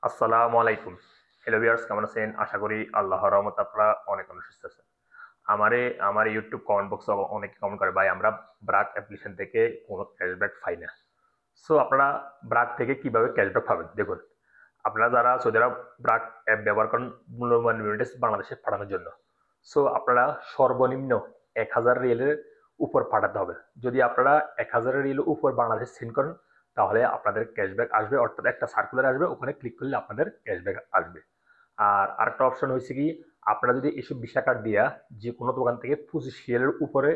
আসসালামু আলাইকুম। Hello viewers, কেমন আছেন? আশা করি আল্লাহর রহমতে আপনারা অনেক অনেক সুস্থ আছেন। আমার ইউটিউব কমেন্ট বক্সে অনেকে কমেন্ট করে, ভাই আমরা ব্রাক অ্যাপ্লিকেশন থেকে কোনো ক্যাশব্যাক পাই না। সো আপনারা ব্রাক থেকে কিভাবে ক্যাশব্যাক পাবেন দেখুন। আপনারা যারা সৌদি আরব ব্রাক অ্যাপ ব্যবহার করেন মূল্যবান রেমিটেন্স বাংলাদেশে পাঠানোর জন্য, সো আপনারা সর্বনিম্ন ১,০০০ রিয়ালের উপর পাঠাতে হবে। যদি আপনারা ১,০০০ রিয়ালের উপর বাংলাদেশ সেন্ড করেন, তাহলে আপনাদের ক্যাশব্যাক আসবে, অর্থাৎ একটা সার্কুলার আসবে, ওখানে ক্লিক করলে আপনাদের ক্যাশব্যাক আসবে। আর আরেকটা অপশন হয়েছে কি, আপনারা যদি এসব ভিসা কার্ড দিয়া যে কোনো দোকান থেকে ২৫ রিয়ালের উপরে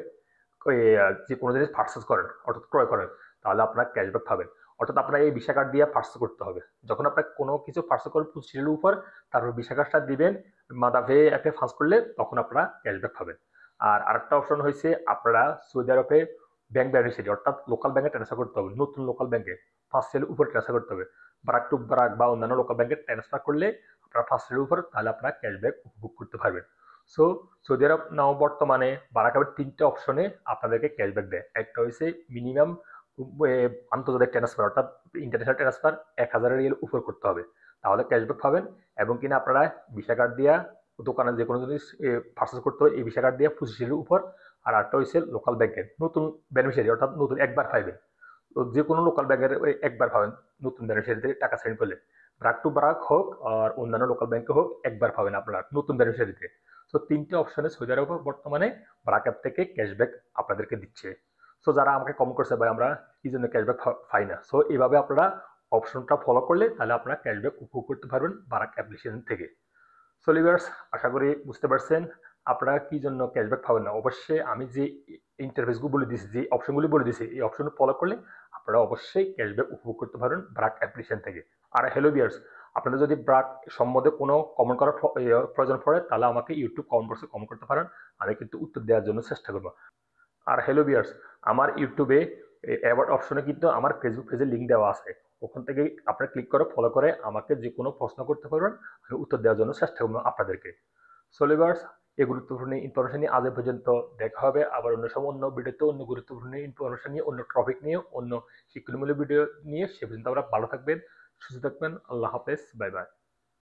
যে কোনো জিনিস পার্চেস করেন, অর্থাৎ ক্রয় করেন, তাহলে আপনারা ক্যাশব্যাক পাবেন। অর্থাৎ আপনার এই ভিসা কার্ড দিয়ে পার্চেস করতে হবে। যখন আপনার কোনো কিছু পার্চেস করেন ২৫ উপর, তারপর ভিসা কার্ডটা দিবেন, মাদাভে অ্যাপে ফাঁস করলে তখন আপনারা ক্যাশব্যাক পাবেন। আর আরেকটা অপশন হয়েছে, আপনারা সৌদি আরবে ব্যাংক বেনিফিশিয়ারি অর্থাৎ লোকাল ব্যাংকে ট্রান্সফার করতে হবে। নতুন লোকাল ব্যাংকে ৫ উপর ট্রান্সফার করতে হবে। ব্রাক টু ব্রাক বা অন্যান্য লোকাল ব্যাংকে ট্রান্সফার করলে আপনারা ৫ উপর, তাহলে আপনারা ক্যাশব্যাক উপভোগ করতে পারবেন। সো সৌদি আরব নাও বর্তমানে বারাকাবের ৩টে অপশনে আপনাদেরকে ক্যাশব্যাক দেয়। একটা হচ্ছে মিনিমাম আন্তর্জাতিক ট্রান্সফার অর্থাৎ ইন্টারন্যাশনাল ট্রান্সফার ১,০০০ রিয়াল উপর করতে হবে, তাহলে ক্যাশব্যাক পাবেন। এবং কিনা আপনারা ভিসা কার্ড দিয়া দোকানে যে কোনো জিনিস পার্চেস করতে হবে এই ভিসা কার্ড দিয়ে ২৫ উপর। আর একটা হচ্ছে লোকাল ব্যাংকের নতুন বেনিফিশিয়ারি অর্থাৎ নতুন একবার পাইবেন। তো যে কোনো লোকাল ব্যাংকের একবার পাবেন, নতুন বেনিফিশিয়ারিতে টাকা সেন্ড করলে ব্রাক টু ব্রাক হোক আর অন্যান্য লোকাল ব্যাংকে হোক, একবার পাবেন আপনারা নতুন বেনিফিশিয়ারিতে। তো ৩টে অপশনে সৌদি আরব বর্তমানে ব্রাক অ্যাপ থেকে ক্যাশব্যাক আপনাদেরকে দিচ্ছে। সো যারা আমাকে কমেন্ট করছে, ভাই আমরা কি জন্য ক্যাশব্যাক পাই না, সো এইভাবে আপনারা অপশনটা ফলো করলে তাহলে আপনারা ক্যাশব্যাক উপভোগ করতে পারবেন ব্রাক অ্যাপ্লিকেশন থেকে। সো লিভার্স, আশা করি বুঝতে পারছেন আপনারা কি জন্য ক্যাশব্যাক পাবেন না। অবশ্যই আমি যে ইন্টারফেসগুলো বলে দিয়েছি, যে অপশনগুলি বলে দিয়েছি, এই অপশন ফলো করলে আপনারা অবশ্যই ক্যাশব্যাক উপভোগ করতে পারবেন ব্রাক অ্যাপ্লিকেশন থেকে। আর হ্যালো ভিউয়ার্স, আপনাদের যদি ব্রাক সম্বন্ধে কোনো কমেন্ট করার প্রয়োজন পড়ে, তাহলে আমাকে ইউটিউব কমেন্ট বক্সে কমেন্ট করতে পারেন। আমি কিন্তু উত্তর দেওয়ার জন্য চেষ্টা করবো। আর হ্যালো ভিউয়ার্স, আমার ইউটিউবে অ্যাওয়ার্ড অপশনে কিন্তু আমার ফেসবুক পেজের লিঙ্ক দেওয়া আছে। ওখান থেকে আপনারা ক্লিক করে ফলো করে আমাকে যে কোনো প্রশ্ন করতে পারবেন, আমি উত্তর দেওয়ার জন্য চেষ্টা করবো আপনাদেরকে। সো ভিউয়ার্স, এই গুরুত্বপূর্ণ ইনফরমেশন নিয়ে আজ এ পর্যন্ত। দেখা হবে আবার অন্য সময় অন্য ভিডিওতে অন্য গুরুত্বপূর্ণ ইনফরমেশন নিয়ে, অন্য টপিক নিয়ে, অন্য শিক্ষণমূলক ভিডিও নিয়ে। সে পর্যন্ত আমরা ভালো থাকবেন, সুস্থ থাকবেন। আল্লাহ হাফেজ, বাই বাই।